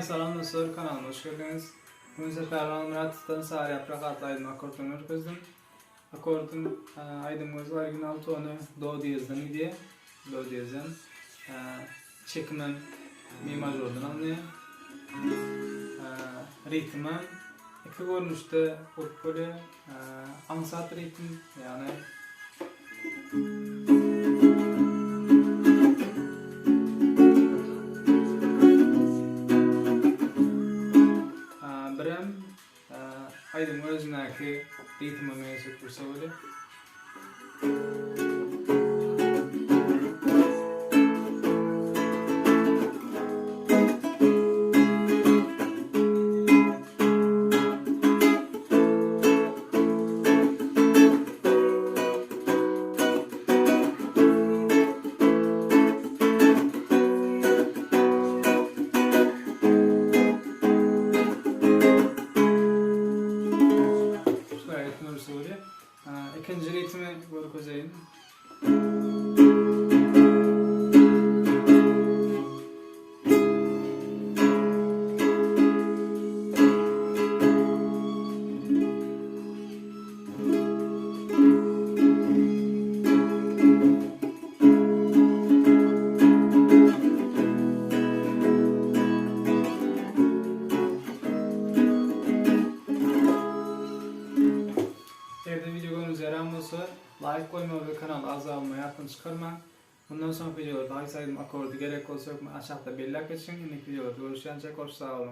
Selam dostlar, kanalıma hoş geldiniz. Bugün size Palwan Halmyradow'dan Sary ýaprak adlı aydın akordunu öğretmendim. Akordun aydımız original tonu do diyezden idi. Do diyezden. Çekmen mi majordan alınıyor. Ritmen iki görünüşte böyle ansat ritim yani aydın özündeki ritme mevcut kursa böyle. İkinci ritmi böyle koyayım. Like koymayı ve kanala AGZA olmayı yapın çıkarmayın. Bundan sonra videolarda hangi saydım akordu gerek olsa aşağıda belirtmek için yeni videolarda görüşeceğiz. Hoş sağ olun.